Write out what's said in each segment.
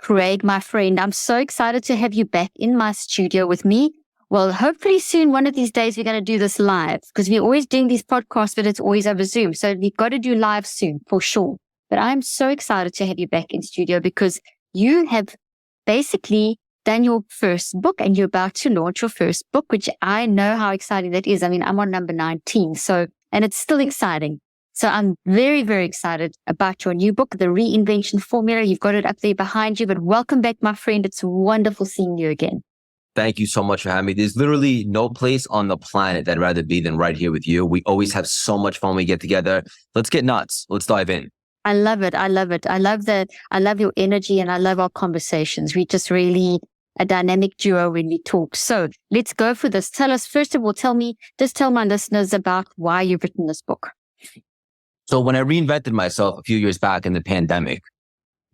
Craig, my friend, I'm so excited to have you back in my studio with me. Well, hopefully soon, one of these days, we're going to do this live because we're always doing these podcasts, but it's always over Zoom. So we've got to do live soon for sure. But I'm so excited to have you back in studio because you have basically done your first book and you're about to launch your first book, which I know how exciting that is. I mean, I'm on number 19. And it's still exciting. So I'm very, very excited about your new book, The Reinvention Formula. You've got it up there behind you, but welcome back, my friend. It's wonderful seeing you again. Thank you so much for having me. There's literally no place on the planet that I'd rather be than right here with you. We always have so much fun when we get together. Let's get nuts. Let's dive in. I love it. I love it. I love that. I love your energy and I love our conversations. We just really a dynamic duo when we talk. So let's go for this. Tell us, first of all, tell my listeners about why you've written this book. So when I reinvented myself a few years back in the pandemic,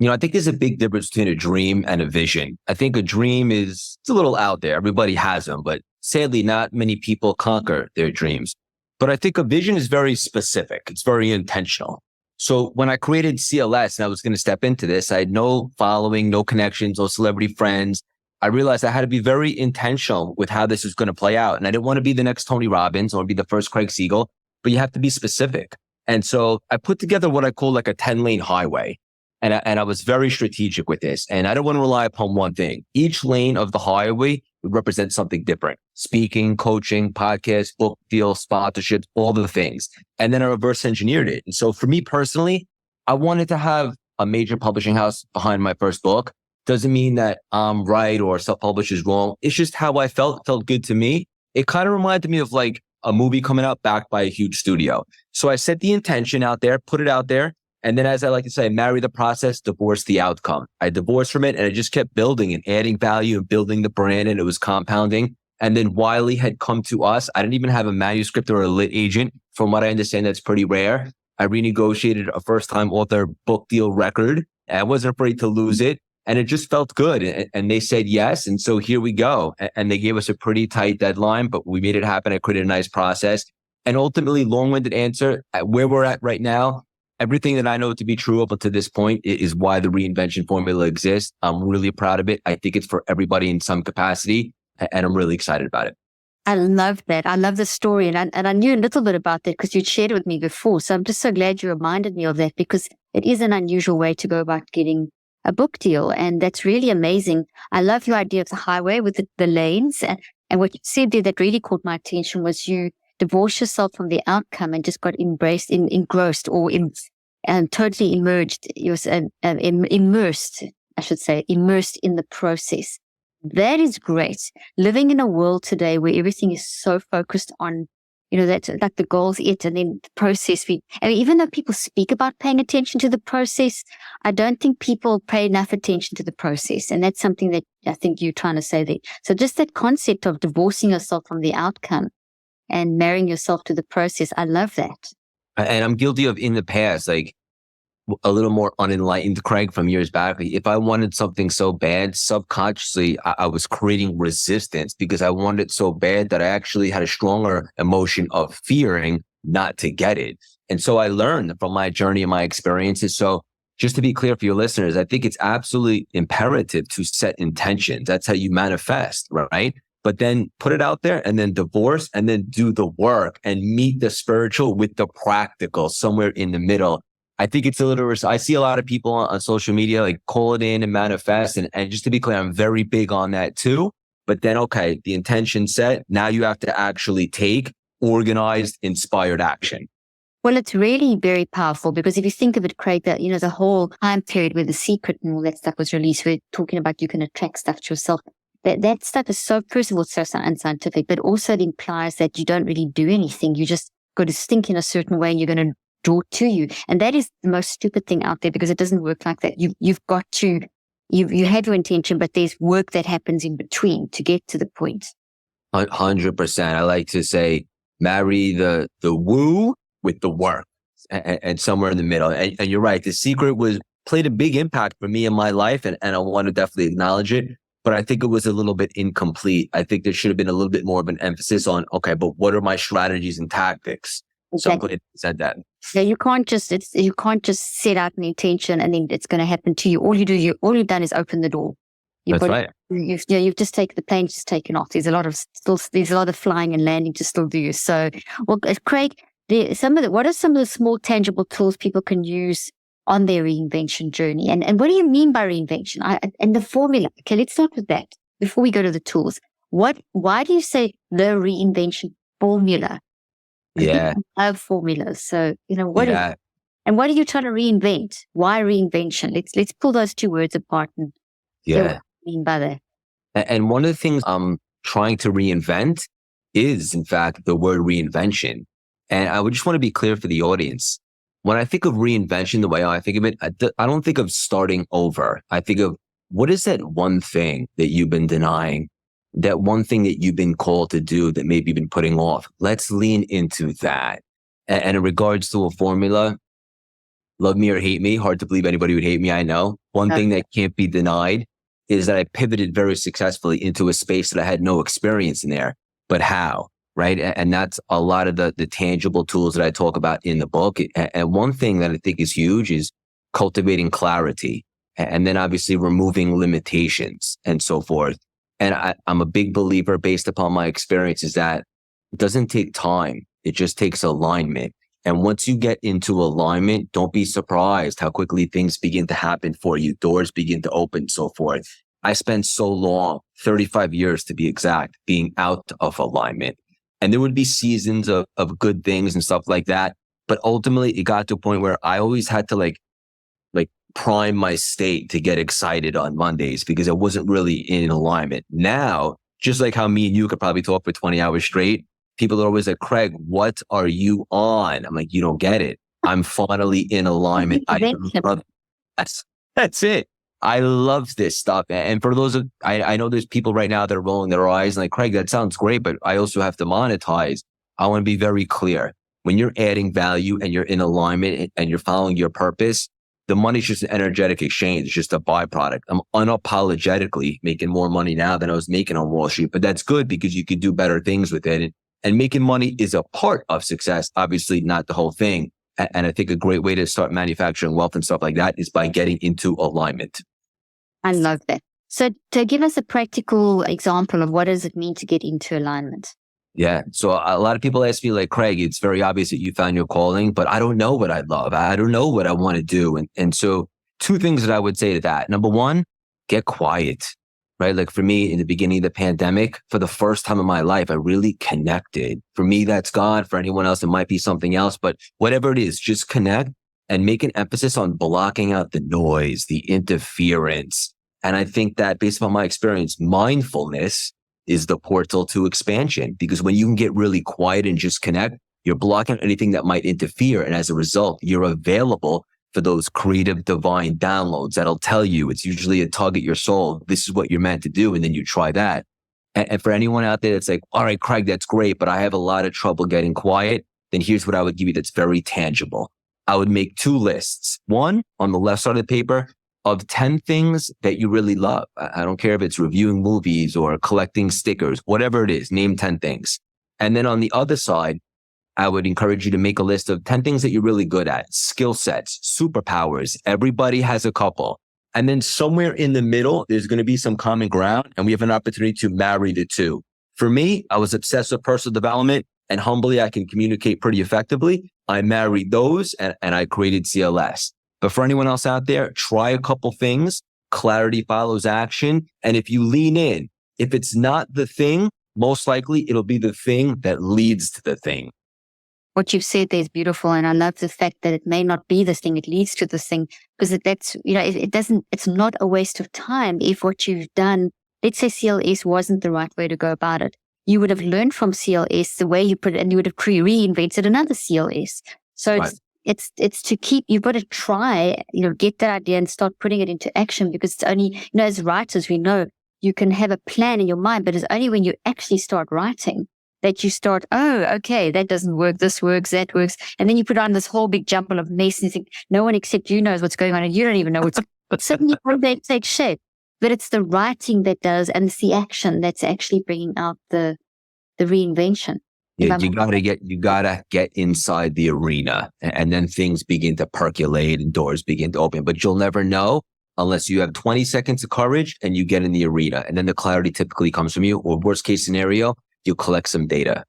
I think there's a big difference between a dream and a vision. I think a dream it's a little out there. Everybody has them, but sadly, not many people conquer their dreams. But I think a vision is very specific. It's very intentional. So when I created CLS and I was going to step into this, I had no following, no connections, no celebrity friends. I realized I had to be very intentional with how this was going to play out. And I didn't want to be the next Tony Robbins or be the first Craig Siegel, but you have to be specific. And so I put together what I call like a 10-lane highway. And I was very strategic with this. And I don't want to rely upon one thing. Each lane of the highway would represent something different. Speaking, coaching, podcasts, book deals, sponsorships, all the things. And then I reverse engineered it. And so for me personally, I wanted to have a major publishing house behind my first book. Doesn't mean that I'm right or self-publish is wrong. It's just how I felt good to me. It kind of reminded me of like a movie coming out backed by a huge studio. So I set the intention out there, put it out there. And then as I like to say, marry the process, divorce the outcome. I divorced from it and I just kept building and adding value and building the brand and it was compounding. And then Wiley had come to us. I didn't even have a manuscript or a lit agent. From what I understand, that's pretty rare. I renegotiated a first-time author book deal record. I wasn't afraid to lose it. And it just felt good. And they said yes. And so here we go. And they gave us a pretty tight deadline, but we made it happen. I created a nice process. And ultimately, long-winded answer, at where we're at right now, everything that I know to be true up until this point is why the Reinvention Formula exists. I'm really proud of it. I think it's for everybody in some capacity. And I'm really excited about it. I love that. I love the story. And I knew a little bit about that because you'd shared it with me before. So I'm just so glad you reminded me of that because it is an unusual way to go about getting a book deal. And that's really amazing. I love your idea of the highway with the lanes. And what you said there that really caught my attention was you divorced yourself from the outcome and just got engrossed or totally immersed, immersed in the process. That is great. Living in a world today where everything is so focused on, that's like the goal's it and then the process. Even though people speak about paying attention to the process, I don't think people pay enough attention to the process. And that's something that I think you're trying to say there. So just that concept of divorcing yourself from the outcome and marrying yourself to the process, I love that. And I'm guilty of in the past, like a little more unenlightened Craig from years back. If I wanted something so bad, subconsciously, I was creating resistance because I wanted it so bad that I actually had a stronger emotion of fearing not to get it. And so I learned from my journey and my experiences. So just to be clear for your listeners, I think it's absolutely imperative to set intentions. That's how you manifest, right? But then put it out there and then divorce and then do the work and meet the spiritual with the practical somewhere in the middle. I think it's a little, I see a lot of people on social media, like call it in and manifest. And just to be clear, I'm very big on that too. But then, okay, the intention set, now you have to actually take organized, inspired action. Well, it's really very powerful because if you think of it, Craig, that, the whole time period where The Secret and all that stuff was released, we're talking about you can attract stuff to yourself. That stuff is so, first of all, so unscientific, but also it implies that you don't really do anything. You just got to think in a certain way and you're going to draw to you. And that is the most stupid thing out there because it doesn't work like that. You've got to, you have your intention, but there's work that happens in between to get to the point. 100%. I like to say, marry the woo with the work and somewhere in the middle. And you're right. The Secret played a big impact for me in my life. And I want to definitely acknowledge it. But I think it was a little bit incomplete. I think there should have been a little bit more of an emphasis on, okay, but what are my strategies and tactics? So I'm Exactly. glad you said that. So you can't just set out an intention and then it's going to happen to you. All you've done is open the door. You've That's got right. you've just taken the plane's just taken off. There's a lot of flying and landing to still do. So, well, Craig, what are some of the small tangible tools people can use on their reinvention journey? And what do you mean by reinvention? And the formula. Okay, let's start with that before we go to the tools. Why do you say the reinvention formula? Yeah. I have formulas. So, what is, Yeah. and what are you trying to reinvent? Why reinvention? Let's pull those two words apart and hear what Yeah. you mean by that. And one of the things I'm trying to reinvent is, in fact, the word reinvention. And I would just want to be clear for the audience. When I think of reinvention, the way I think of it, I don't think of starting over. I think of what is that one thing that you've been denying, that one thing that you've been called to do that maybe you've been putting off. Let's lean into that. And in regards to a formula, love me or hate me, hard to believe anybody would hate me, I know. One thing that can't be denied is that I pivoted very successfully into a space that I had no experience in there. But how? Right? And that's a lot of the tangible tools that I talk about in the book. And one thing that I think is huge is cultivating clarity and then obviously removing limitations and so forth. And I'm a big believer based upon my experiences that it doesn't take time. It just takes alignment. And once you get into alignment, don't be surprised how quickly things begin to happen for you. Doors begin to open, so forth. I spent so long, 35 years to be exact, being out of alignment. And there would be seasons of good things and stuff like that. But ultimately, it got to a point where I always had to like prime my state to get excited on Mondays because I wasn't really in alignment. Now, just like how me and you could probably talk for 20 hours straight, people are always like, Craig, what are you on? I'm like, you don't get it. I'm finally in alignment. That's it. I love this stuff. And for those of, I know there's people right now that are rolling their eyes and like, Craig, that sounds great, but I also have to monetize. I want to be very clear. When you're adding value and you're in alignment and you're following your purpose, the money's just an energetic exchange. It's just a byproduct. I'm unapologetically making more money now than I was making on Wall Street, but that's good because you can do better things with it. And making money is a part of success, obviously not the whole thing. And I think a great way to start manufacturing wealth and stuff like that is by getting into alignment. I love that. So to give us a practical example of what does it mean to get into alignment? Yeah. So a lot of people ask me like, Craig, it's very obvious that you found your calling, but I don't know what I love. I don't know what I want to do. And so two things that I would say to that. Number one, get quiet, right? Like for me in the beginning of the pandemic, for the first time in my life, I really connected. For me, that's God. For anyone else, it might be something else, but whatever it is, just connect and make an emphasis on blocking out the noise, the interference. And I think that based upon my experience, mindfulness is the portal to expansion because when you can get really quiet and just connect, you're blocking anything that might interfere. And as a result, you're available for those creative divine downloads that'll tell you it's usually a tug at your soul. This is what you're meant to do. And then you try that. And for anyone out there that's like, all right, Craig, that's great, but I have a lot of trouble getting quiet. Then here's what I would give you that's very tangible. I would make two lists. One on the left side of the paper of 10 things that you really love. I don't care if it's reviewing movies or collecting stickers, whatever it is, name 10 things. And then on the other side, I would encourage you to make a list of 10 things that you're really good at, skill sets, superpowers. Everybody has a couple. And then somewhere in the middle, there's going to be some common ground and we have an opportunity to marry the two. For me, I was obsessed with personal development and humbly, I can communicate pretty effectively. I married those and I created CLS. But for anyone else out there, try a couple things. Clarity follows action. And if you lean in, if it's not the thing, most likely it'll be the thing that leads to the thing. What you've said there is beautiful. And I love the fact that it may not be this thing, it leads to this thing. Because it's not a waste of time if what you've done, let's say CLS wasn't the right way to go about it. You would have learned from CLS the way you put it and you would have reinvented another CLS. So Right. It's to keep, you've got to try, get that idea and start putting it into action because it's only, as writers, we know you can have a plan in your mind, but it's only when you actually start writing that you start, oh, okay, that doesn't work. This works, that works. And then you put on this whole big jumble of mess and you think no one except you knows what's going on and you don't even know what's, but suddenly they take shape. But it's the writing that does, and it's the action that's actually bringing out the reinvention. If Yeah, I'm you gotta get inside the arena, and then things begin to percolate and doors begin to open. But you'll never know unless you have 20 seconds of courage and you get in the arena. And then the clarity typically comes from you. Or worst case scenario, you collect some data.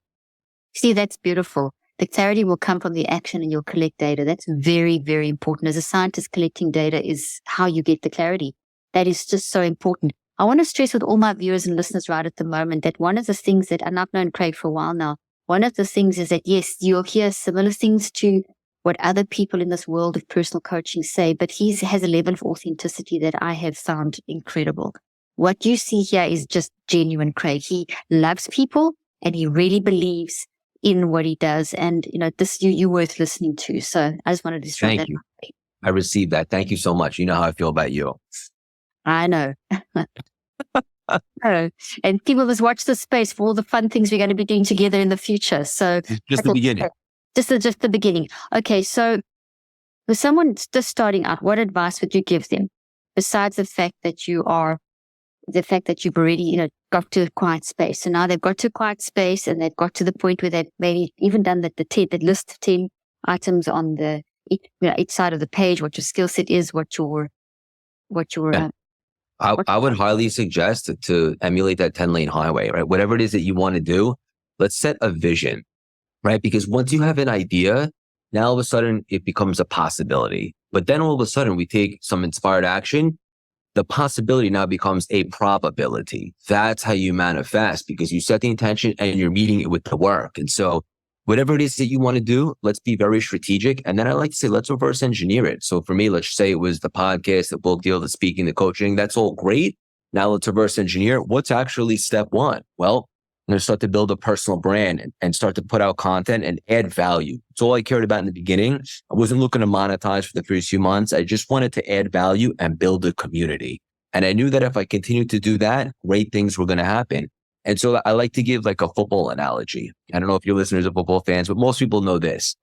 See, that's beautiful. The clarity will come from the action and you'll collect data. That's very, very important. As a scientist, collecting data is how you get the clarity. That is just so important. I want to stress with all my viewers and listeners right at the moment that one of the things that, and I've known Craig for a while now, one of the things is that, yes, you'll hear similar things to what other people in this world of personal coaching say, but he has a level of authenticity that I have found incredible. What you see here is just genuine Craig. He loves people and he really believes in what he does. And, this, you're worth listening to. So I just wanted to throw Thank that you. out. I received that. Thank you so much. You know how I feel about you. I know. Oh, and people must watch this space for all the fun things we're going to be doing together in the future. So Just the beginning. Just the beginning. Okay, so for someone just starting out, what advice would you give them besides the fact that you've already, got to a quiet space? So now they've got to a quiet space and they've got to the point where they've maybe even done the list of 10 items on each side of the page, what your skill set is, what your I would highly suggest to emulate that 10-lane highway, right? Whatever it is that you want to do, let's set a vision, right? Because once you have an idea, now all of a sudden it becomes a possibility. But then all of a sudden we take some inspired action. The possibility now becomes a probability. That's how you manifest, because you set the intention and you're meeting it with the work. And so whatever it is that you want to do, let's be very strategic. And then I like to say, let's reverse engineer it. So for me, let's say it was the podcast, the book deal, the speaking, the coaching. That's all great. Now let's reverse engineer. What's actually step one? Well, I'm going to start to build a personal brand and start to put out content and add value. It's all I cared about in the beginning. I wasn't looking to monetize for the first few months. I just wanted to add value and build a community. And I knew that if I continued to do that, great things were going to happen. And so I like to give like a football analogy. I don't know if your listeners are football fans, but most people know this.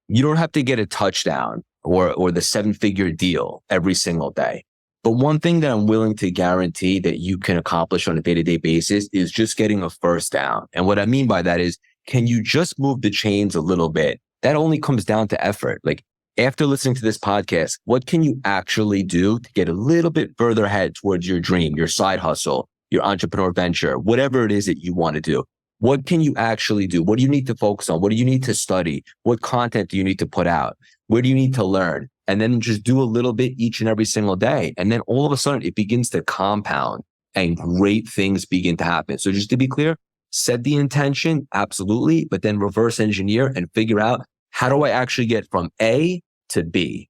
You don't have to get a touchdown or the 7-figure deal every single day. But one thing that I'm willing to guarantee that you can accomplish on a day-to-day basis is just getting a first down. And what I mean by that is, can you just move the chains a little bit? That only comes down to effort. Like after listening to this podcast, what can you actually do to get a little bit further ahead towards your dream, your side hustle, your entrepreneur venture, whatever it is that you want to do? What can you actually do? What do you need to focus on? What do you need to study? What content do you need to put out? Where do you need to learn? And then just do a little bit each and every single day. And then all of a sudden it begins to compound and great things begin to happen. So just to be clear, set the intention, absolutely, but then reverse engineer and figure out, how do I actually get from A to B?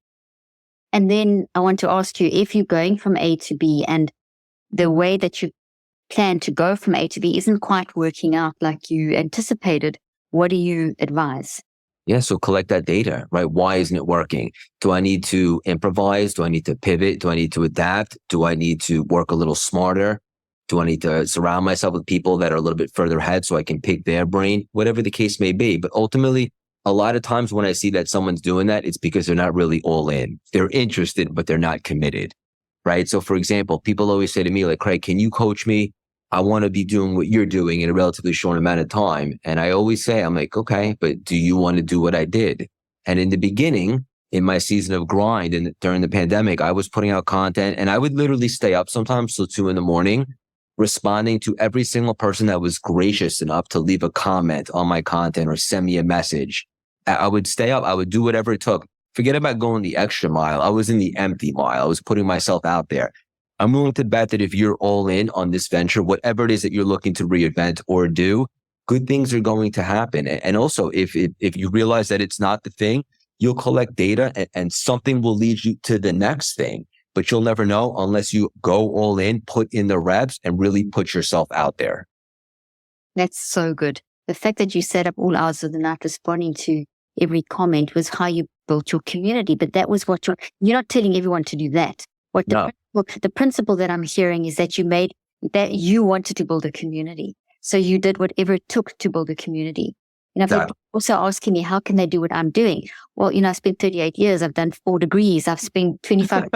And then I want to ask you, if you're going from A to B and the way that you plan to go from A to B isn't quite working out like you anticipated, what do you advise? Yeah, so collect that data, right? Why isn't it working? Do I need to improvise? Do I need to pivot? Do I need to adapt? Do I need to work a little smarter? Do I need to surround myself with people that are a little bit further ahead so I can pick their brain? Whatever the case may be. But ultimately, a lot of times when I see that someone's doing that, it's because they're not really all in. They're interested, but they're not committed, right? So for example, people always say to me like, Craig, can you coach me? I want to be doing what you're doing in a relatively short amount of time. And I always say, I'm like, okay, but do you want to do what I did? And in the beginning, in my season of grind and during the pandemic, I was putting out content and I would literally stay up sometimes till 2 a.m, responding to every single person that was gracious enough to leave a comment on my content or send me a message. I would stay up. I would do whatever it took. Forget about going the extra mile. I was in the empty mile. I was putting myself out there. I'm willing to bet that if you're all in on this venture, whatever it is that you're looking to reinvent or do, good things are going to happen. And also, if you realize that it's not the thing, you'll collect data and something will lead you to the next thing. But you'll never know unless you go all in, put in the reps, and really put yourself out there. That's so good. The fact that you set up all hours of the night responding to every comment was how you built your community. But that was what you're not telling everyone to do that. The principle that I'm hearing is that you wanted to build a community. So you did whatever it took to build a community. And I've had people also asking me, how can they do what I'm doing? Well, I spent 38 years. I've done 4 degrees. I've spent 25.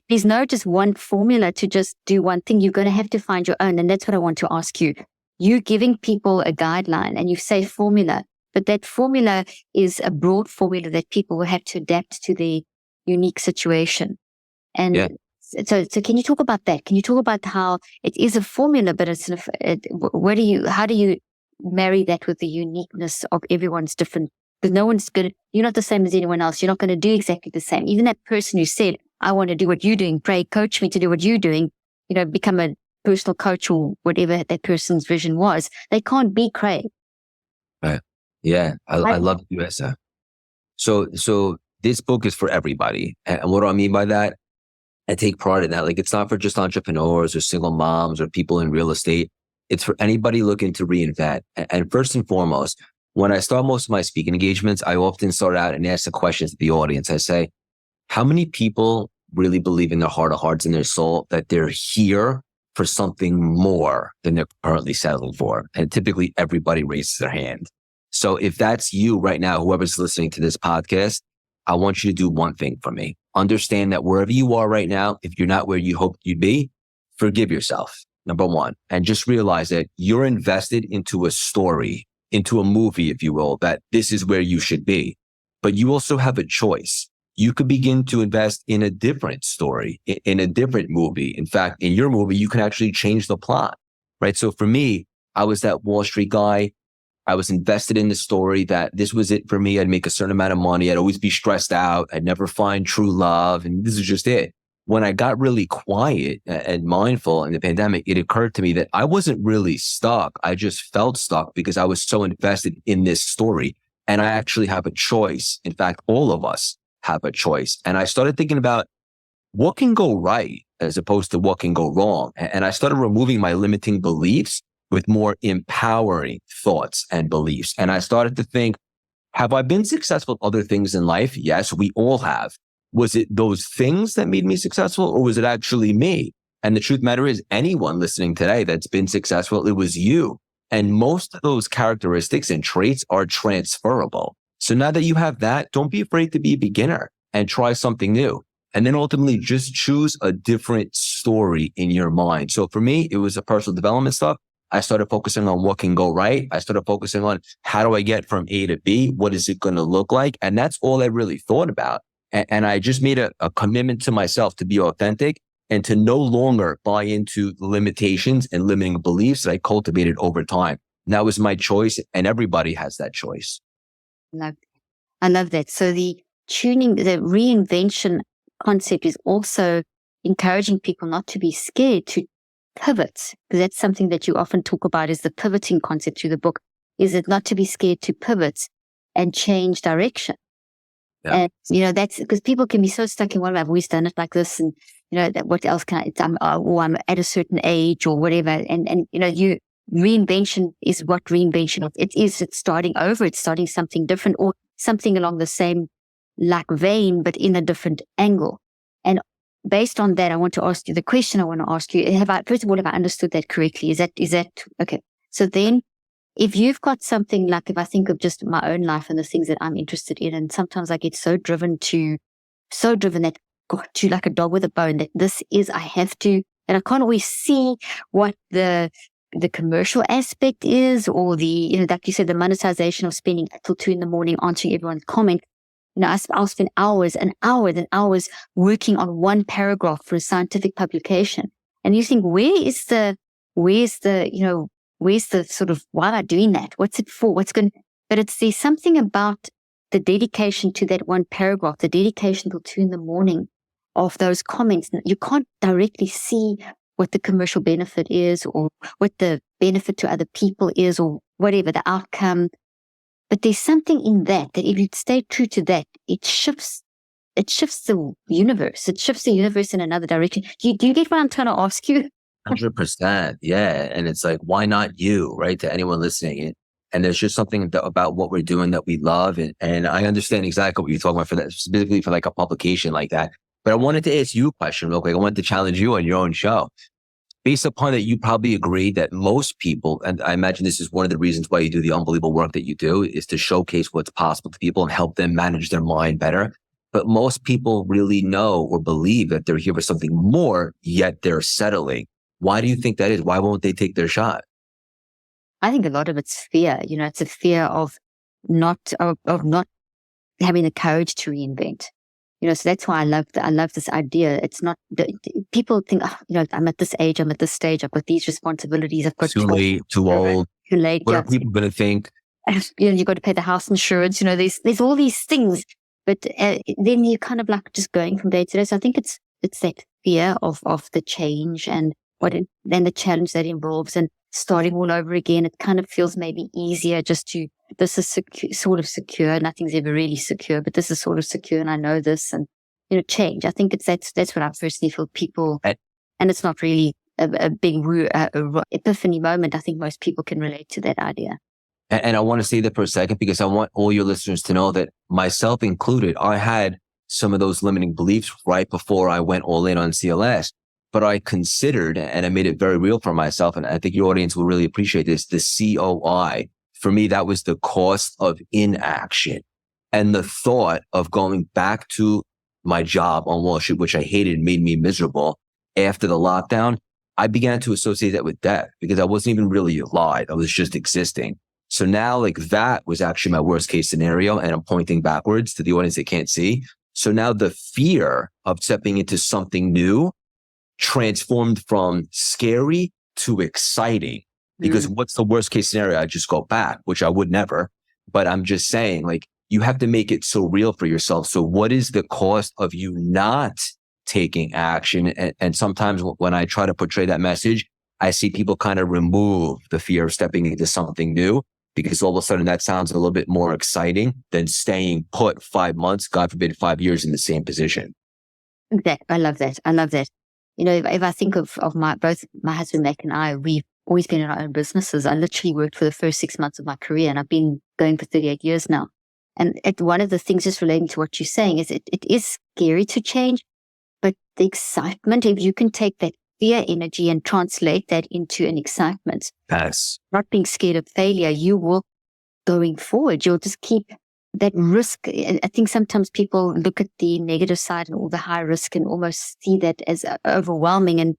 There's no just one formula to just do one thing. You're going to have to find your own. And that's what I want to ask you. you giving people a guideline and you say formula, but that formula is a broad formula that people will have to adapt to their unique situation. And Yeah. so can you talk about that? Can you talk about how it is a formula, but how do you marry that with the uniqueness of everyone's different? Because you're not the same as anyone else. You're not going to do exactly the same. Even that person who said, I want to do what you're doing, Craig, coach me to do what you're doing, become a personal coach or whatever that person's vision was. They can't be Craig. Right. Yeah. I love the USA. So this book is for everybody. And what do I mean by that? I take pride in that. Like, it's not for just entrepreneurs or single moms or people in real estate. It's for anybody looking to reinvent. And first and foremost, when I start most of my speaking engagements, I often start out and ask the questions to the audience. I say, how many people really believe in their heart of hearts and their soul that they're here for something more than they're currently settling for? And typically everybody raises their hand. So if that's you right now, whoever's listening to this podcast, I want you to do one thing for me. Understand that wherever you are right now, if you're not where you hoped you'd be, forgive yourself, number one. And just realize that you're invested into a story, into a movie, if you will, that this is where you should be. But you also have a choice. You could begin to invest in a different story, in a different movie. In fact, in your movie, you can actually change the plot, right? So for me, I was that Wall Street guy. I was invested in the story that this was it for me. I'd make a certain amount of money. I'd always be stressed out. I'd never find true love. And this is just it. When I got really quiet and mindful in the pandemic, it occurred to me that I wasn't really stuck. I just felt stuck because I was so invested in this story. And I actually have a choice. In fact, all of us have a choice. And I started thinking about what can go right as opposed to what can go wrong. And I started removing my limiting beliefs with more empowering thoughts and beliefs. And I started to think, have I been successful at other things in life? Yes, we all have. Was it those things that made me successful, or was it actually me? And the truth matter is, anyone listening today that's been successful, it was you. And most of those characteristics and traits are transferable. So now that you have that, don't be afraid to be a beginner and try something new. And then ultimately just choose a different story in your mind. So for me, it was a personal development stuff. I started focusing on what can go right. I started focusing on how do I get from A to B? What is it going to look like? And that's all I really thought about. And I just made a commitment to myself to be authentic and to no longer buy into the limitations and limiting beliefs that I cultivated over time. And that was my choice, and everybody has that choice. I love that. So the reinvention concept is also encouraging people not to be scared to pivot, because that's something that you often talk about, is the pivoting concept through the book. Is it not to be scared to pivot and change direction? Yeah. And, that's because people can be so stuck in, well, I've always done it like this. And, what else can I'm at a certain age or whatever. And reinvention is what reinvention is. It's starting over. It's starting something different or something along the same vein, but in a different angle. And based on that, I want to ask you the question I want to ask you. First of all, have I understood that correctly? Is that okay? So then, if you've got something like, if I think of just my own life and the things that I'm interested in, and sometimes I get so driven that got to like a dog with a bone, that I have to, and I can't always see what the commercial aspect is, or the, like you said, the monetization of spending till 2 a.m. answering everyone's comment. I'll spend hours and hours and hours working on one paragraph for a scientific publication. And you think, where's the sort of, why am I doing that? What's it for? But there's something about the dedication to that one paragraph, the dedication till 2 a.m. of those comments. You can't directly see what the commercial benefit is, or what the benefit to other people is, or whatever the outcome. But there's something in that if you stay true to that, it shifts the universe. It shifts the universe in another direction. Do you get what I'm trying to ask you? 100%. Yeah. And it's like, why not you, right? To anyone listening. And there's just something about what we're doing that we love. And I understand exactly what you're talking about for that, specifically for like a publication like that. But I wanted to ask you a question real quick. I wanted to challenge you on your own show. Based upon that, you probably agree that most people, and I imagine this is one of the reasons why you do the unbelievable work that you do, is to showcase what's possible to people and help them manage their mind better. But most people really know or believe that they're here for something more, yet they're settling. Why do you think that is? Why won't they take their shot? I think a lot of it's fear. It's a fear of not having the courage to reinvent. So that's why I love this idea. It's not people think, I'm at this age, I'm at this stage, I've got these responsibilities, I've got Too late, too old. too late. What are people going to think? You've got to pay the house insurance. There's all these things, but then you're kind of like just going from day to day. So I think it's that fear of the change and then the challenge that involves and starting all over again. It kind of feels maybe easier this is sort of secure. Nothing's ever really secure, but this is sort of secure, and I know this. And change. I think that's what I personally feel. People, and it's not really a big epiphany moment. I think most people can relate to that idea. And I want to say that for a second, because I want all your listeners to know that, myself included, I had some of those limiting beliefs right before I went all in on CLS. But I considered, and I made it very real for myself, and I think your audience will really appreciate this, the COI. For me, that was the cost of inaction. And the thought of going back to my job on Wall Street, which I hated, made me miserable. After the lockdown, I began to associate that with death because I wasn't even really alive. I was just existing. So now, that was actually my worst case scenario. And I'm pointing backwards to the audience that can't see. So now the fear of stepping into something new transformed from scary to exciting. Because what's the worst case scenario? I just go back, which I would never. But I'm just saying, you have to make it so real for yourself. So what is the cost of you not taking action? And sometimes when I try to portray that message, I see people kind of remove the fear of stepping into something new, because all of a sudden that sounds a little bit more exciting than staying put 5 months, God forbid, 5 years in the same position. I love that. If I think of both my husband, Mac, and I, we've always been in our own businesses. I literally worked for the first 6 months of my career, and I've been going for 38 years now. And one of the things, just relating to what you're saying, is it is scary to change, but the excitement, if you can take that fear energy and translate that into an excitement, Yes. not being scared of failure, you will, going forward, you'll just keep that risk. I think sometimes people look at the negative side and all the high risk and almost see that as overwhelming. And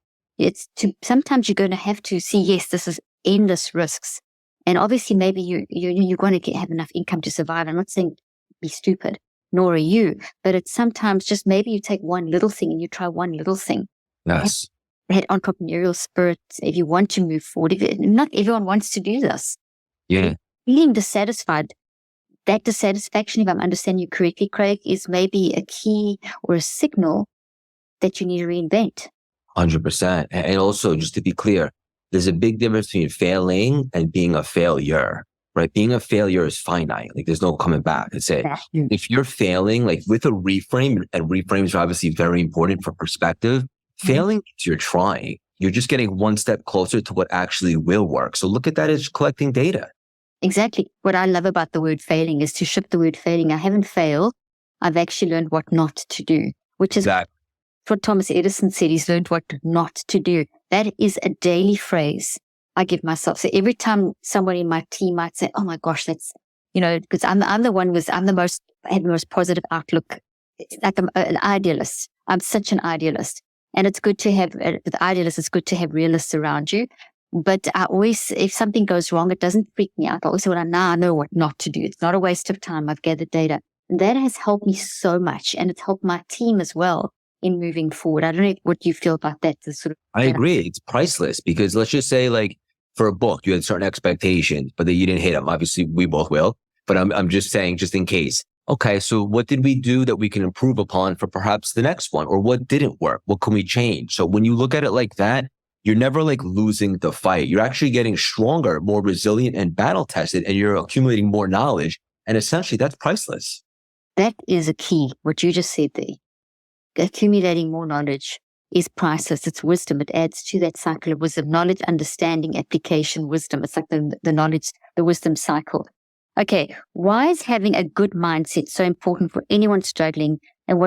sometimes you're going to have to see, yes, this is endless risks. And obviously maybe you're going to have enough income to survive. I'm not saying be stupid, nor are you, but it's sometimes just maybe you take one little thing and you try one little thing. Yes. That entrepreneurial spirit, if you want to move forward, not everyone wants to do this. Yeah. Feeling dissatisfied, that dissatisfaction, if I'm understanding you correctly, Craig, is maybe a key or a signal that you need to reinvent. 100%. And also, just to be clear, there's a big difference between failing and being a failure, right? Being a failure is finite. There's no coming back. It's it. If you're failing, with a reframe, and reframes are obviously very important for perspective, failing means you're trying. You're just getting one step closer to what actually will work. So look at that as collecting data. Exactly. What I love about the word failing is to shift the word failing. I haven't failed. I've actually learned what not to do, which is what Thomas Edison said. He's learned what not to do. That is a daily phrase I give myself. So every time somebody in my team might say, oh my gosh, that's, because I had the most positive outlook. It's like I'm an idealist. I'm such an idealist. And it's good to have, with idealists, it's good to have realists around you. But I always, if something goes wrong, it doesn't freak me out. I always say, well, now I know what not to do. It's not a waste of time. I've gathered data. And that has helped me so much. And it's helped my team as well in moving forward. I don't know what you feel about that. I agree. It's priceless, because let's just say, for a book, you had certain expectations, but then you didn't hit them. Obviously, we both will. But I'm just saying, just in case. Okay, so what did we do that we can improve upon for perhaps the next one? Or what didn't work? What can we change? So when you look at it like that, you're never losing the fight. You're actually getting stronger, more resilient, and battle tested, and you're accumulating more knowledge. And essentially, that's priceless. That is a key. What you just said there. Accumulating more knowledge is priceless. It's wisdom. It adds to that cycle of wisdom: knowledge, understanding, application, wisdom. It's like the knowledge, the wisdom cycle. Okay. Why is having a good mindset so important for anyone struggling? And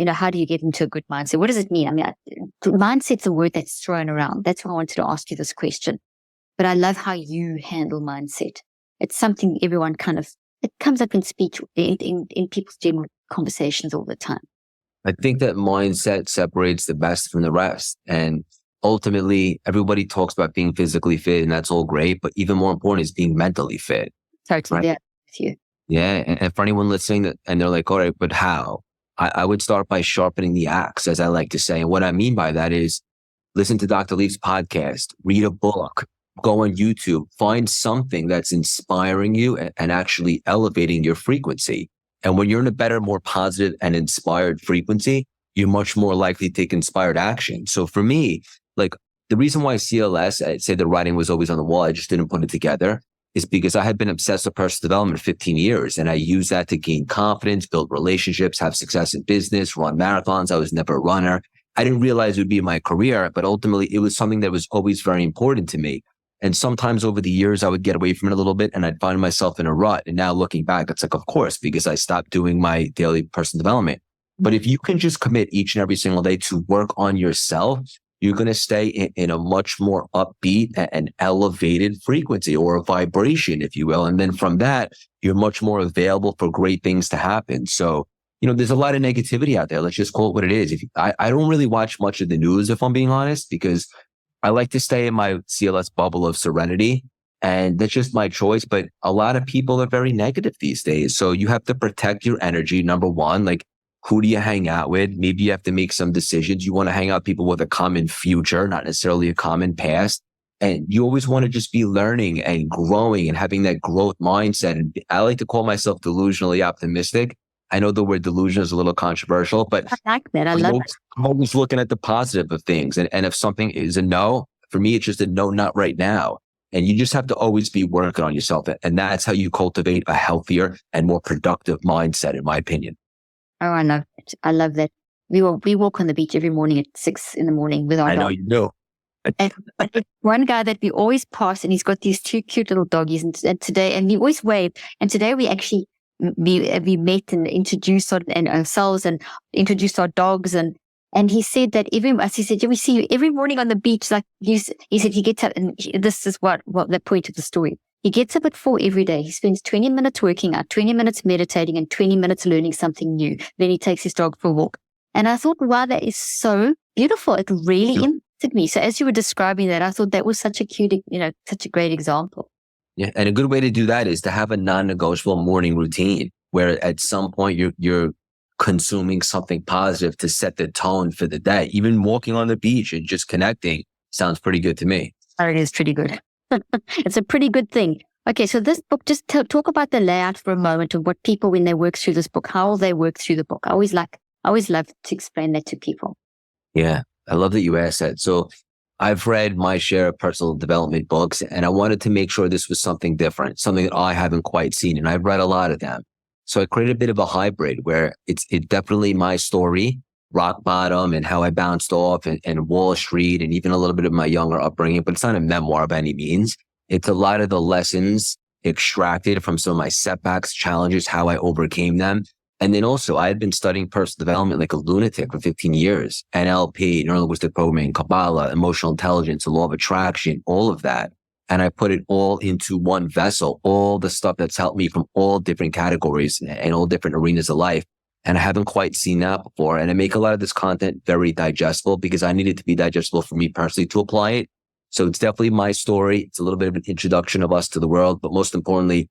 how do you get into a good mindset? What does it mean? I mean, mindset's a word that's thrown around. That's why I wanted to ask you this question. But I love how you handle mindset. It's something everyone it comes up in speech, in people's general conversations all the time. I think that mindset separates the best from the rest. And ultimately everybody talks about being physically fit and that's all great, but even more important is being mentally fit. Totally Right? there with you. Yeah. And for anyone listening and they're like, all right, but how? I would start by sharpening the axe, as I like to say. And what I mean by that is listen to Dr. Leaf's podcast, read a book, go on YouTube, find something that's inspiring you and actually elevating your frequency. And when you're in a better, more positive and inspired frequency, you're much more likely to take inspired action. So for me, like the reason why CLS, I'd say the writing was always on the wall, I just didn't put it together, is because I had been obsessed with personal development for 15 years. And I used that to gain confidence, build relationships, have success in business, run marathons. I was never a runner. I didn't realize it would be my career, but ultimately it was something that was always very important to me. And sometimes over the years, I would get away from it a little bit and I'd find myself in a rut. And now looking back, it's like, of course, because I stopped doing my daily personal development. But if you can just commit each and every single day to work on yourself, you're going to stay in a much more upbeat and elevated frequency or a vibration, if you will. And then from that, you're much more available for great things to happen. So, there's a lot of negativity out there. Let's just call it what it is. I don't really watch much of the news, if I'm being honest, because I like to stay in my CLS bubble of serenity. And that's just my choice. But a lot of people are very negative these days. So you have to protect your energy. Number one, like, who do you hang out with? Maybe you have to make some decisions. You want to hang out with people with a common future, not necessarily a common past. And you always want to just be learning and growing and having that growth mindset. And I like to call myself delusionally optimistic. I know the word delusion is a little controversial, but I like that. I love it. I'm always looking at the positive of things. And if something is a no, for me, it's just a no, not right now. And you just have to always be working on yourself. And that's how you cultivate a healthier and more productive mindset, in my opinion. Oh, I love it. I love that. We walk on the beach every morning at 6 a.m. with our dog. I know you do. And one guy that we always pass, and he's got these two cute little doggies, and today, and we always wave. And today we actually we met and introduced ourselves and introduced our dogs, and he said that he said, we see you every morning on the beach. Like he said, he gets up, and this is what the point of the story. He gets up at 4 every day. He spends 20 minutes working out, 20 minutes meditating, and 20 minutes learning something new. Then he takes his dog for a walk. And I thought, wow, that is so beautiful. It really impacted me. So as you were describing that, I thought that was such a cute, such a great example. Yeah. And a good way to do that is to have a non-negotiable morning routine where at some point you're consuming something positive to set the tone for the day. Even walking on the beach and just connecting sounds pretty good to me. It is pretty good. It's a pretty good thing. Okay, so this book, just talk about the layout for a moment of what people, when they work through this book, how they work through the book. I always love to explain that to people. Yeah, I love that you asked that. So I've read my share of personal development books, and I wanted to make sure this was something different, something that I haven't quite seen. And I've read a lot of them. So I created a bit of a hybrid where it's definitely my story, rock bottom, and how I bounced off and Wall Street, and even a little bit of my younger upbringing, but it's not a memoir by any means. It's a lot of the lessons extracted from some of my setbacks, challenges, how I overcame them. And then also I had been studying personal development like a lunatic for 15 years, NLP, neuro-linguistic programming, Kabbalah, emotional intelligence, the law of attraction, all of that. And I put it all into one vessel, all the stuff that's helped me from all different categories and all different arenas of life. And I haven't quite seen that before. And I make a lot of this content very digestible because I need it to be digestible for me personally to apply it. So it's definitely my story. It's a little bit of an introduction of us to the world, but most importantly,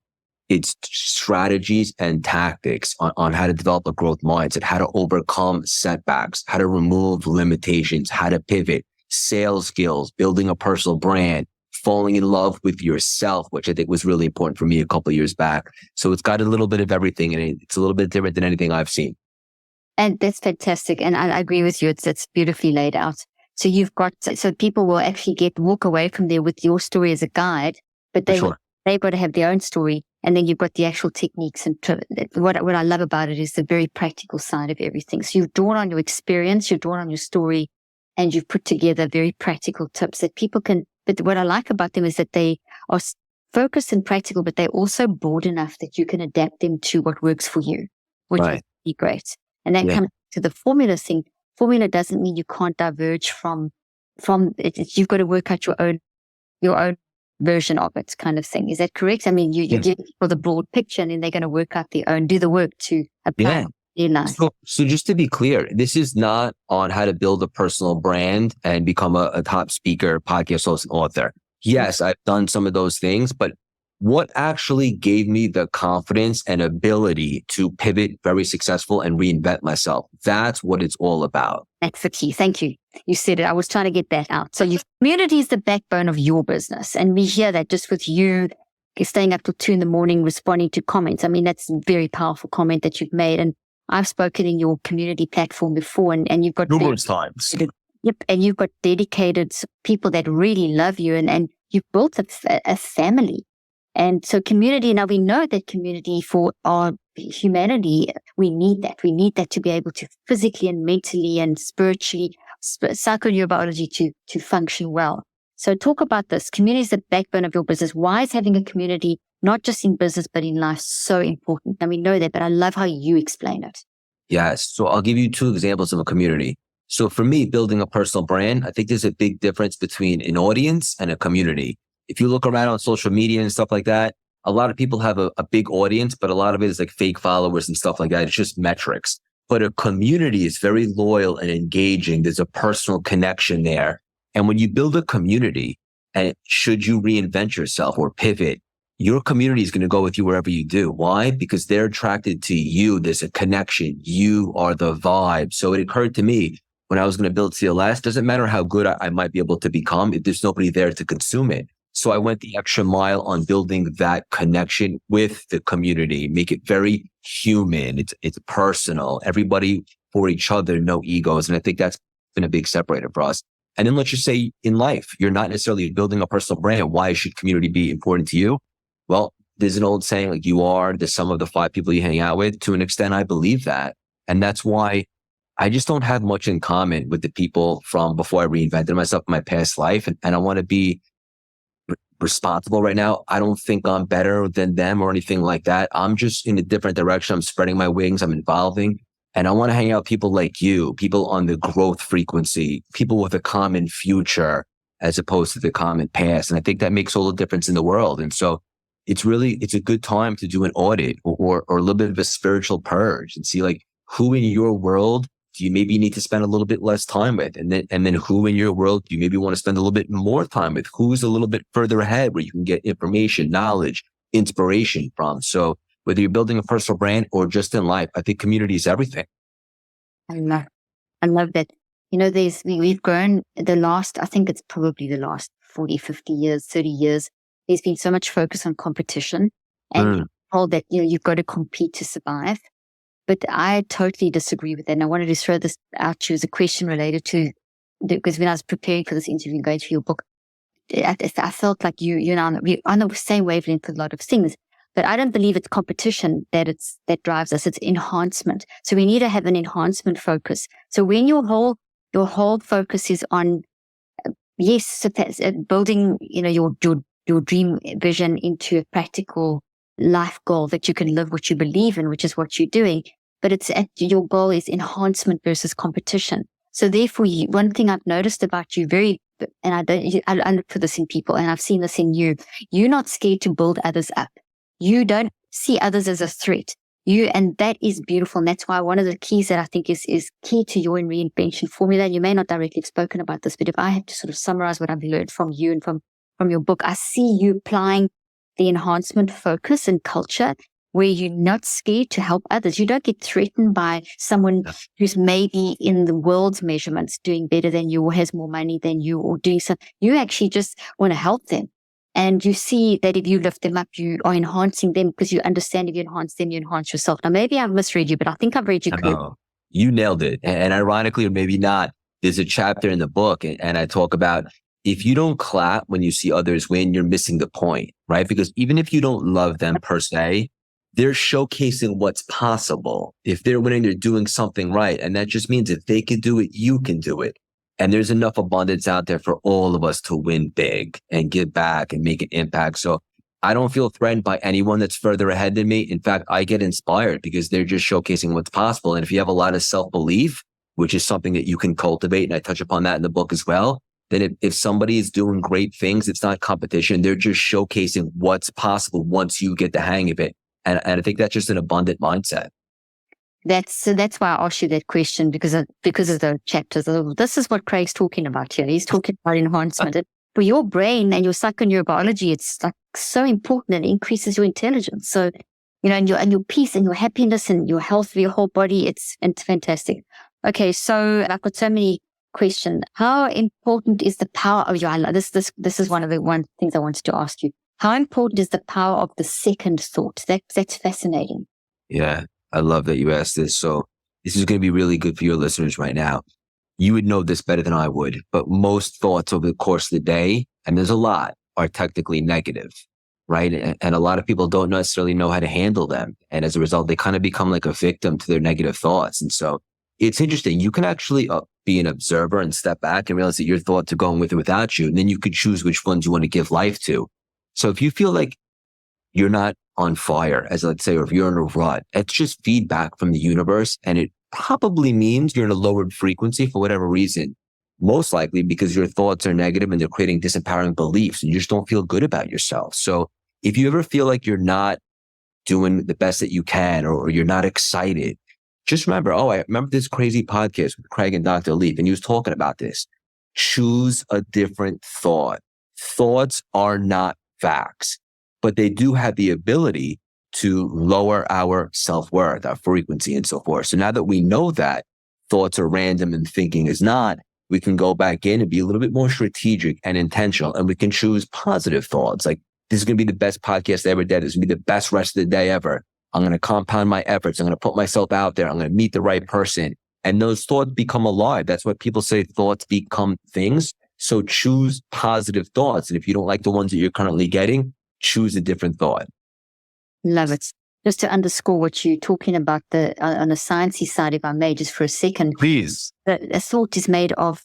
it's strategies and tactics on how to develop a growth mindset, how to overcome setbacks, how to remove limitations, how to pivot, sales skills, building a personal brand, falling in love with yourself, which I think was really important for me a couple of years back. So it's got a little bit of everything, and it's a little bit different than anything I've seen. And that's fantastic. And I agree with you. It's beautifully laid out. So you've got, so people will actually walk away from there with your story as a guide, but they've got to have their own story. And then you've got the actual techniques. And what I love about it is the very practical side of everything. So you've drawn on your experience, you've drawn on your story, and you've put together very practical tips that people can. But what I like about them is that they are focused and practical, but they're also broad enough that you can adapt them to what works for you, which would be great. And that comes to the formula thing. Formula doesn't mean you can't diverge from it. You've got to work out your own version of it, kind of thing. Is that correct? I mean, you give people the broad picture, and then they're going to work out their own, do the work to apply Very nice. So just to be clear, this is not on how to build a personal brand and become a top speaker, podcast host, and author. Yes, I've done some of those things, but what actually gave me the confidence and ability to pivot very successful and reinvent myself? That's what it's all about. That's the key. Thank you. You said it. I was trying to get that out. So your community is the backbone of your business. And we hear that just with you staying up till 2 a.m, responding to comments. I mean, that's a very powerful comment that you've made. And I've spoken in your community platform before, and you've got numerous times. Yep. And you've got dedicated people that really love you, and you've built a family. And so community, now we know that community for our humanity, we need that. We need that to be able to physically and mentally and spiritually, psychoneurobiology to function well. So talk about this. Community is the backbone of your business. Why is having a community, not just in business, but in life, so important? And we know that, but I love how you explain it. Yes. So I'll give you 2 examples of a community. So for me, building a personal brand, I think there's a big difference between an audience and a community. If you look around on social media and stuff like that, a lot of people have a big audience, but a lot of it is like fake followers and stuff like that. It's just metrics. But a community is very loyal and engaging. There's a personal connection there. And when you build a community, and should you reinvent yourself or pivot, your community is going to go with you wherever you do. Why? Because they're attracted to you. There's a connection. You are the vibe. So it occurred to me when I was going to build CLS, doesn't matter how good I might be able to become if there's nobody there to consume it. So I went the extra mile on building that connection with the community, make it very human. It's personal. Everybody for each other, no egos. And I think that's been a big separator for us. And then let's just say in life, you're not necessarily building a personal brand. Why should community be important to you? Well, there's an old saying, like, you are the sum of the 5 people you hang out with. To an extent, I believe that. And that's why I just don't have much in common with the people from before I reinvented myself in my past life. And I want to be responsible right now. I don't think I'm better than them or anything like that. I'm just in a different direction. I'm spreading my wings. I'm evolving. And I want to hang out with people like you, people on the growth frequency, people with a common future as opposed to the common past. And I think that makes all the difference in the world. And so it's a good time to do an audit or a little bit of a spiritual purge and see, like, who in your world do you maybe need to spend a little bit less time with? And then who in your world do you maybe want to spend a little bit more time with? Who's a little bit further ahead where you can get information, knowledge, inspiration from? So whether you're building a personal brand or just in life, I think community is everything. I love that. You know, we've grown I think it's probably the last 40, 50 years, 30 years. There's been so much focus on competition and told that, you've got to compete to survive. But I totally disagree with that. And I wanted to throw this out to you as a question related to, because when I was preparing for this interview and going through your book, I felt like we're on the same wavelength with a lot of things. But I don't believe it's competition that drives us. It's enhancement. So we need to have an enhancement focus. So when your whole focus is on, building, your dream vision into a practical life goal that you can live what you believe in, which is what you're doing. But your goal is enhancement versus competition. So therefore, one thing I've noticed about you I look for this in people, and I've seen this in you. You're not scared to build others up. You don't see others as a threat. And that is beautiful. And that's why one of the keys that I think is key to your reinvention formula, and you may not directly have spoken about this, but if I have to sort of summarize what I've learned from you and from your book, I see you applying the enhancement focus and culture where you're not scared to help others. You don't get threatened by someone who's maybe in the world's measurements doing better than you or has more money than you or doing something. You actually just want to help them. And you see that if you lift them up, you are enhancing them because you understand if you enhance them, you enhance yourself. Now, maybe I've misread you, but I think I've read you correctly. You nailed it. And ironically, or maybe not, there's a chapter in the book and I talk about, if you don't clap when you see others win, you're missing the point, right? Because even if you don't love them per se, they're showcasing what's possible. If they're winning, they're doing something right. And that just means if they can do it, you can do it. And there's enough abundance out there for all of us to win big and give back and make an impact. So I don't feel threatened by anyone that's further ahead than me. In fact, I get inspired because they're just showcasing what's possible. And if you have a lot of self-belief, which is something that you can cultivate, and I touch upon that in the book as well, then if somebody is doing great things, it's not competition. They're just showcasing what's possible once you get the hang of it. And I think that's just an abundant mindset. That's why I asked you that question because of the chapters. This is what Craig's talking about here. He's talking about enhancement. And for your brain and your psychoneurobiology, it's like so important. It increases your intelligence. So, and your peace and your happiness and your health of your whole body. It's fantastic. Okay, so I've got so many questions. How important is the power of your? This is one of the things I wanted to ask you. How important is the power of the second thought? That's fascinating. Yeah. I love that you asked this. So this is going to be really good for your listeners right now. You would know this better than I would, but most thoughts over the course of the day, and there's a lot, are technically negative, right? And a lot of people don't necessarily know how to handle them. And as a result, they kind of become like a victim to their negative thoughts. And so it's interesting. You can actually be an observer and step back and realize that your thoughts are going with or without you. And then you could choose which ones you want to give life to. So if you feel like you're not on fire, as let's say, or if you're in a rut, it's just feedback from the universe. And it probably means you're in a lowered frequency for whatever reason. Most likely because your thoughts are negative and they're creating disempowering beliefs and you just don't feel good about yourself. So if you ever feel like you're not doing the best that you can, or you're not excited, just remember, I remember this crazy podcast with Craig and Dr. Leaf, and he was talking about this. Choose a different thought. Thoughts are not facts, but they do have the ability to lower our self-worth, our frequency, and so forth. So now that we know that thoughts are random and thinking is not, we can go back in and be a little bit more strategic and intentional, and we can choose positive thoughts. Like, this is going to be the best podcast I ever did. This is going to be the best rest of the day ever. I'm going to compound my efforts. I'm going to put myself out there. I'm going to meet the right person. And those thoughts become alive. That's what people say, thoughts become things. So choose positive thoughts. And if you don't like the ones that you're currently getting, choose a different thought. Love it. Just to underscore what you're talking about on the sciencey side, if I may, just for a second. Please. A thought is made of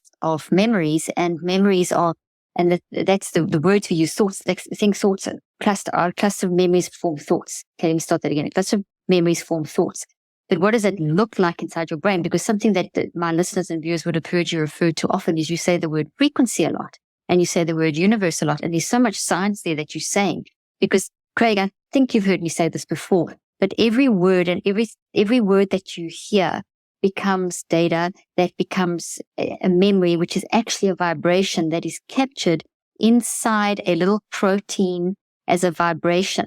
memories, and memories are, and that's the word we use, thoughts. I think thoughts are a cluster of memories form thoughts. Okay, let me start that again. A cluster of memories form thoughts. But what does it look like inside your brain? Because something that my listeners and viewers would have heard you refer to often is you say the word frequency a lot, and you say the word universe a lot. And there's so much science there that you're saying. Because, Craig, I think you've heard me say this before, but every word and every word that you hear becomes data, that becomes a memory, which is actually a vibration that is captured inside a little protein as a vibration.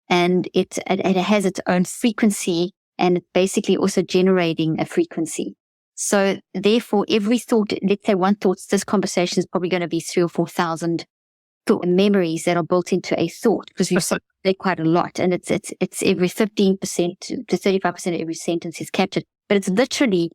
And it has its own frequency, and it's basically also generating a frequency. So therefore, every thought, let's say one thought, this conversation is probably going to be 3,000 or 4,000 memories that are built into a thought, because we've said quite a lot. And it's every 15% to 35% of every sentence is captured. But it's literally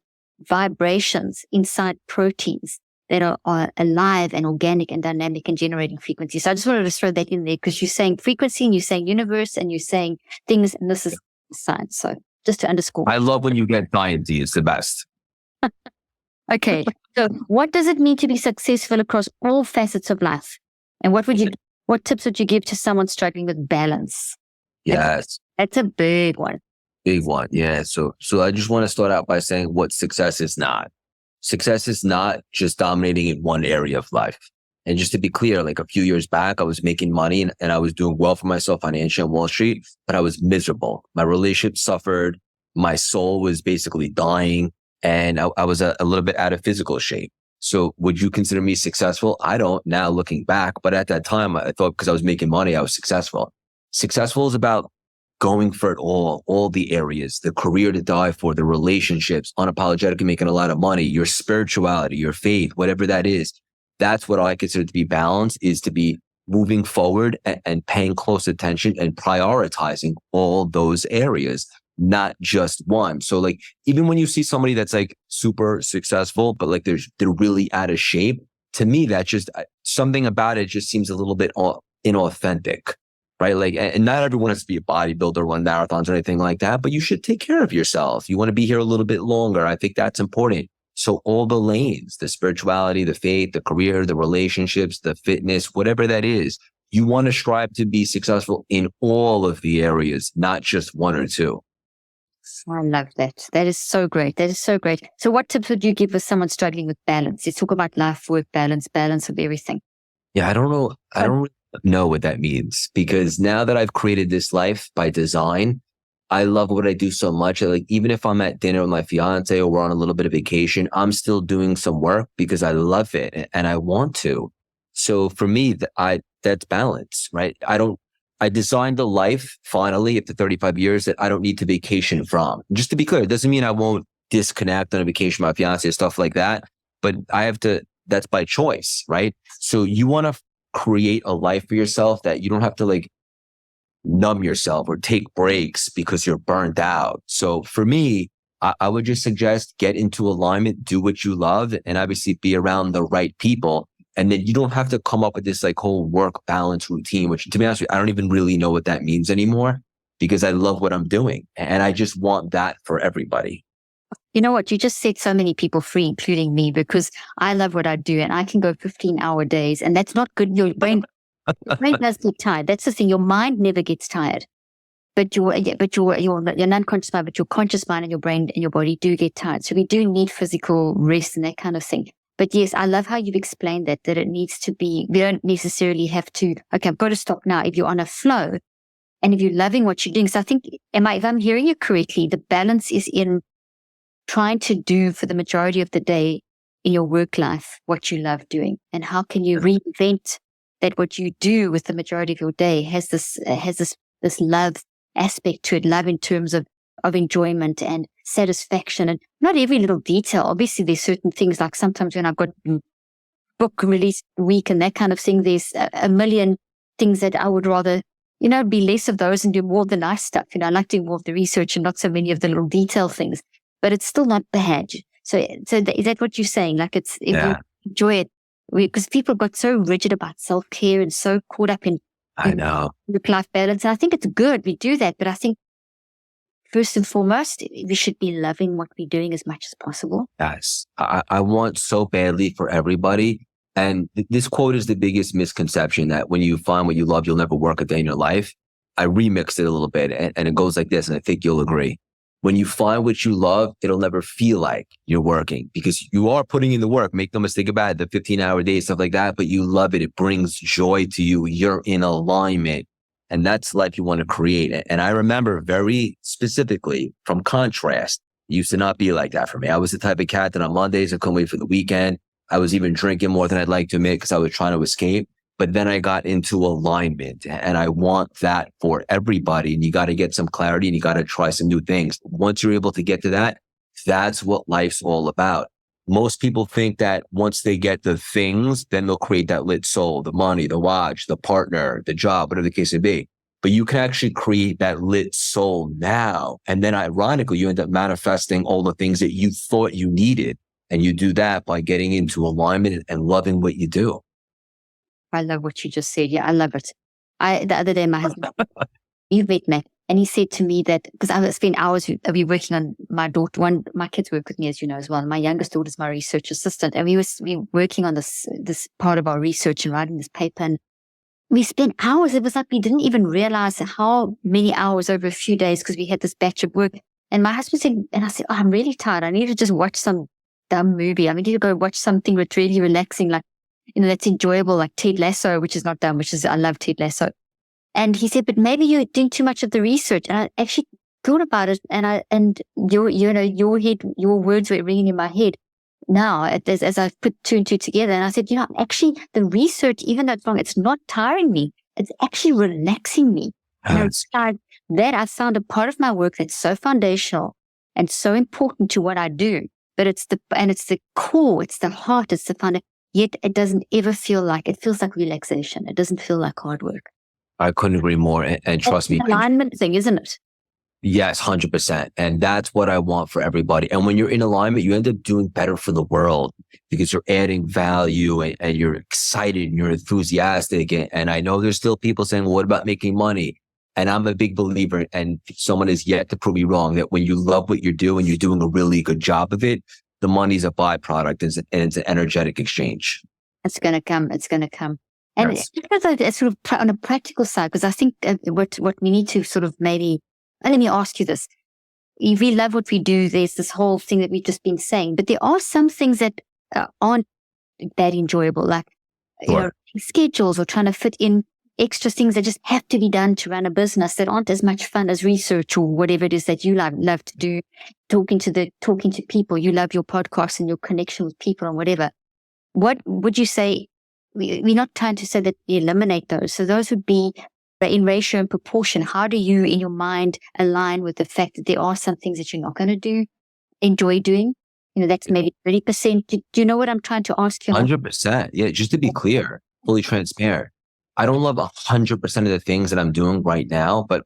vibrations inside proteins that are alive and organic and dynamic and generating frequency. So I just wanted to throw that in there, because you're saying frequency and you're saying universe and you're saying things, and this is science. So just to underscore. I love when you get sciencey. It's the best. Okay. So what does it mean to be successful across all facets of life? And what tips would you give to someone struggling with balance? Yes. That's a big one. Big one. Yeah. So I just want to start out by saying what success is not. Success is not just dominating in one area of life. And just to be clear, like a few years back, I was making money and I was doing well for myself financially on Wall Street, but I was miserable. My relationship suffered. My soul was basically dying, and I was a little bit out of physical shape. So would you consider me successful? I don't now looking back, but at that time I thought because I was making money, I was successful. Successful is about going for it all the areas, the career to die for, the relationships, unapologetically making a lot of money, your spirituality, your faith, whatever that is. That's what I consider to be balance, is to be moving forward and paying close attention and prioritizing all those areas, not just one. So like, even when you see somebody that's like super successful, but like they're really out of shape, to me, that just something about it just seems a little bit inauthentic, right? Like, and not everyone has to be a bodybuilder, run marathons or anything like that, but you should take care of yourself. You want to be here a little bit longer. I think that's important. So all the lanes, the spirituality, the faith, the career, the relationships, the fitness, whatever that is, you want to strive to be successful in all of the areas, not just one or two. I love that. That is so great. That is so great. So what tips would you give for someone struggling with balance? Let's talk about life, work balance, balance of everything. Yeah, I don't know. I don't really know what that means, because now that I've created this life by design, I love what I do so much. Like, even if I'm at dinner with my fiance or we're on a little bit of vacation, I'm still doing some work because I love it and I want to. So for me, that's balance, right? I designed a life finally after 35 years that I don't need to vacation from. Just to be clear, it doesn't mean I won't disconnect on a vacation with my fiance and stuff like that, but that's by choice, right? So you want to create a life for yourself that you don't have to like numb yourself or take breaks because you're burnt out. So for me, I would just suggest get into alignment, do what you love, and obviously be around the right people. And then you don't have to come up with this like whole work balance routine, which to be honest with you, I don't even really know what that means anymore because I love what I'm doing. And I just want that for everybody. You know what? You just set so many people free, including me, because I love what I do and I can go 15-hour days, and that's not good. Your brain does get tired. That's the thing. Your mind never gets tired. But your non-conscious mind, but your conscious mind and your brain and your body do get tired. So we do need physical rest and that kind of thing. But yes, I love how you've explained that it needs to be, we don't necessarily have to, okay, I've got to stop now. If you're on a flow and if you're loving what you're doing. So I think, if I'm hearing you correctly, the balance is in trying to do for the majority of the day in your work life what you love doing. And how can you reinvent that what you do with the majority of your day has this love aspect to it, love in terms of enjoyment and satisfaction, and not every little detail. Obviously, there's certain things like sometimes when I've got book release week and that kind of thing, there's a million things that I would rather, be less of those and do more of the nice stuff. I like doing more of the research and not so many of the little detail things, but it's still not bad. So is that what you're saying? Like if we enjoy it, because people got so rigid about self-care and so caught up in I know. Work-life balance. And I think it's good we do that, but I think first and foremost, we should be loving what we're doing as much as possible. Yes. I want so badly for everybody. And this quote is the biggest misconception, that when you find what you love, you'll never work a day in your life. I remixed it a little bit and it goes like this, and I think you'll agree. When you find what you love, it'll never feel like you're working because you are putting in the work. Make no mistake about it, the 15-hour days, stuff like that, but you love it. It brings joy to you. You're in alignment, and that's life you want to create. And I remember very specifically from contrast, it used to not be like that for me. I was the type of cat that on Mondays, I couldn't wait for the weekend. I was even drinking more than I'd like to admit because I was trying to escape. But then I got into alignment, and I want that for everybody. And you got to get some clarity and you got to try some new things. Once you're able to get to that, that's what life's all about. Most people think that once they get the things, then they'll create that lit soul, the money, the watch, the partner, the job, whatever the case may be. But you can actually create that lit soul now. And then ironically, you end up manifesting all the things that you thought you needed. And you do that by getting into alignment and loving what you do. I love what you just said. Yeah, I love it. The other day, my husband, you've met Matt, and he said to me that, because I spent hours working on my daughter. My kids work with me, as you know, as well. My youngest daughter is my research assistant, and we were working on this part of our research and writing this paper. And we spent hours. It was like we didn't even realize how many hours over a few days because we had this batch of work. And my husband said, and I said, I'm really tired. I need to just watch some dumb movie. I need to go watch something that's really relaxing, like, that's enjoyable, like Ted Lasso, which is not dumb, I love Ted Lasso. And he said, but maybe you're doing too much of the research. And I actually thought about it, and your words were ringing in my head now as I put two and two together. And I said, actually the research, even though it's wrong, it's not tiring me. It's actually relaxing me. Yes. And I found a part of my work that's so foundational and so important to what I do. But it's the core, it's the heart, it's the foundation. Yet it doesn't ever feel like, it feels like relaxation. It doesn't feel like hard work. I couldn't agree more. And trust me. It's an alignment thing, isn't it? Yes, 100%. And that's what I want for everybody. And when you're in alignment, you end up doing better for the world because you're adding value and you're excited and you're enthusiastic. And I know there's still people saying, well, what about making money? And I'm a big believer, and someone has yet to prove me wrong, that when you love what you do and you're doing a really good job of it, the money's a byproduct and it's an energetic exchange. It's going to come. It's going to come. And Yes. it's sort of on a practical side, because I think what we need to sort of maybe, let me ask you this. If we love what we do, there's this whole thing that we've just been saying, but there are some things that aren't that enjoyable, like Sure. schedules or trying to fit in extra things that just have to be done to run a business that aren't as much fun as research or whatever it is that you love to do, talking to people. You love your podcast and your connection with people and whatever. What would you say? We're not trying to say that we eliminate those. So those would be in ratio and proportion. How do you, in your mind, align with the fact that there are some things that you're not going to enjoy doing? That's maybe 30%. Do you know what I'm trying to ask you? 100%. Yeah. Just to be clear, fully transparent. I don't love 100% of the things that I'm doing right now, but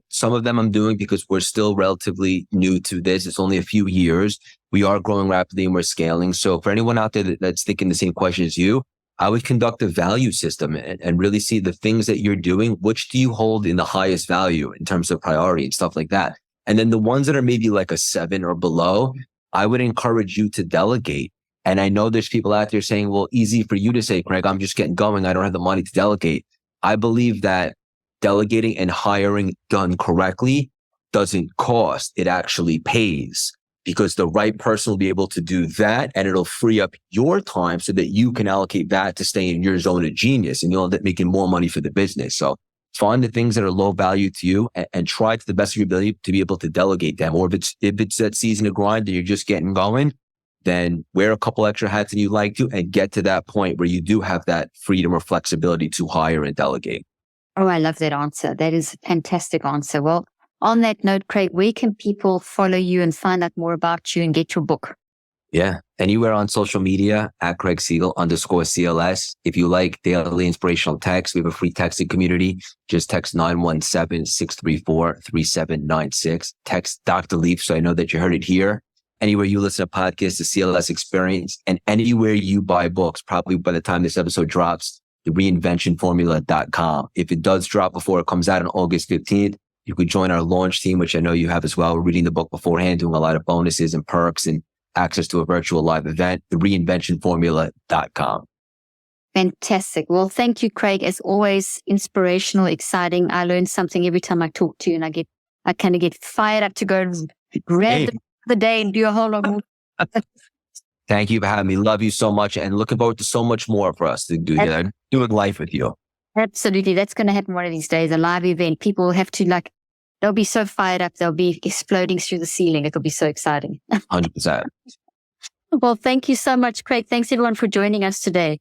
some of them I'm doing because we're still relatively new to this. It's only a few years. We are growing rapidly and we're scaling. So for anyone out there that's thinking the same question as you, I would conduct a value system and really see the things that you're doing. Which do you hold in the highest value in terms of priority and stuff like that? And then the ones that are maybe like a 7 or below, I would encourage you to delegate. And I know there's people out there saying, well, easy for you to say, Craig, I'm just getting going. I don't have the money to delegate. I believe that delegating and hiring done correctly doesn't cost. It actually pays, because the right person will be able to do that, and it'll free up your time so that you can allocate that to stay in your zone of genius, and you'll end up making more money for the business. So find the things that are low value to you and try to the best of your ability to be able to delegate them. Or if it's that season of grind and you're just getting going, then wear a couple extra hats than you like to and get to that point where you do have that freedom or flexibility to hire and delegate. Oh, I love that answer. That is a fantastic answer. Well, on that note, Craig, where can people follow you and find out more about you and get your book? Yeah. Anywhere on social media at Craig Siegel _CLS. If you like daily inspirational text, we have a free texting community. Just text 917-634-3796. Text Dr. Leaf so I know that you heard it here. Anywhere you listen to podcasts, the CLS Experience, and anywhere you buy books, probably by the time this episode drops, the reinventionformula.com. If it does drop before it comes out on August 15th, you could join our launch team, which I know you have as well. We're reading the book beforehand, doing a lot of bonuses and perks and access to a virtual live event, the reinventionformula.com. Fantastic. Well, thank you, Craig. As always, inspirational, exciting. I learn something every time I talk to you, and I kind of get fired up to go and grab the day and do a whole lot more. Thank you for having me. Love you so much, and looking forward to so much more for us to do together, doing life with you. Absolutely. That's going to happen one of these days, a live event. People will have to they'll be so fired up. They'll be exploding through the ceiling. It'll be so exciting. 100%. Well, thank you so much, Craig. Thanks everyone for joining us today.